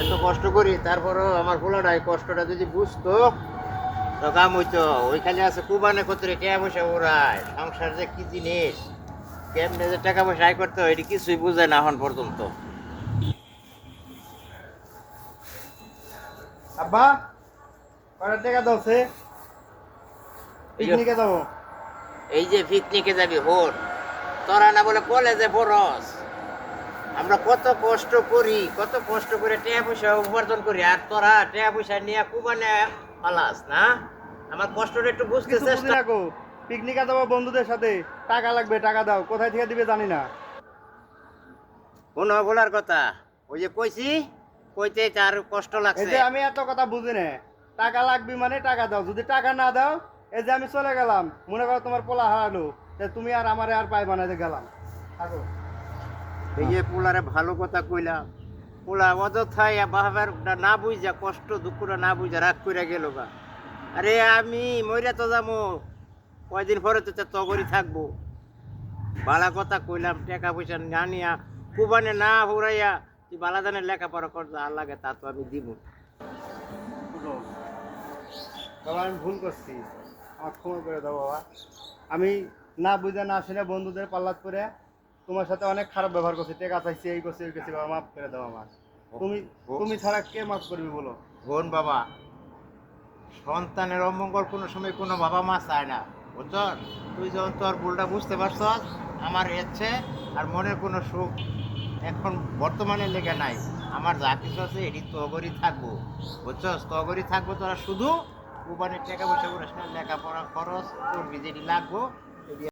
এত কষ্ট করি তারপরও আমার পোলাটাই কষ্টটা যদি বুঝতো তো কাম হইতো। ওইখানে আছে কুবানে কতরে টাকা পয়সা ওরায়, সংসার যে কি জিনিস, কেমনে যে টাকা পয়সা আয় করতে হয় এটি কিছুই বুঝে না এখন পর্যন্ত। আব্বা কয়টা টাকা দাও সে পিকনিকে যাবো। এই যে পিকনিকে যাবি হোর, তোরা না বলে কলেজে পড়স, আমরা কত কষ্ট করি, কত কষ্ট করে টাকা পয়সা উপার্জন করি, আর তোরা টাকা পয়সা নিয়ে কুবানে পালাস না। আমার কষ্টটা একটু বুঝতে কিছু বুঝি চেষ্টা। না গো, পিকনিকে যাবো বন্ধুদের সাথে, টাকা লাগবে, টাকা দাও, কোথায় থেকে দিবে জানি না। কোনো বলার কথা, ওই যে কইছি, কইতে তার কষ্ট এই লাগছে। যে আমি এত কথা বুঝি না, টাকা লাগবে মানে টাকা দাও, যদি টাকা না দাও এই যে আমি চলে গেলাম, মনে করো তোমার পোলা হারালো, তা তুমি আর আমারে আর পাইবা না, যে গেলাম থাকো। এই যে পোলারে ভালো কথা কইলাম, পোলা অযথায় বাবার না বুঝা কষ্ট দুঃখটা না বুঝা রাগ করে গেল গা। আরে আমি মইরা তো যাবো, কয়দিন পরে তো তগরি থাকবো। বালা কথা কইলাম, টাকা পয়সা না নিয়া কুবানে না হুরাইয়া তুই বালাদানের লেখাপড়া করতে আর লাগে তা তো আমি দিব। বুঝো, বাবা আমি ভুল করছি, আমার ক্ষমা করে দাও বাবা। আমি না বুঝে না শুনে বন্ধুদের পাল্লাত করে তোমার সাথে অনেক খারাপ ব্যবহার করছি, টেকা চাইছি, এই করছি, ওই করছি, বাবা মাফ করে দাও আমার। তুমি তুমি ছাড়া কে মাফ করবে বলো। বোন বাবা, সন্তানের অমঙ্গল কোনো সময় কোনো বাবা মা চায় না, বুঝছ? তুই যখন তোর ভুলটা বুঝতে পারছ, আমার ইচ্ছে আর মনের কোনো সুখ এখন বর্তমানে লেগে নাই। আমার যা কিছু আছে এটি তগরই থাকবো, বুঝছস? তগরই থাকবো, তোরা শুধু কুরবানির টাকা পয়সা করে লেখাপড়া খরচ করবি, যেটি লাগবো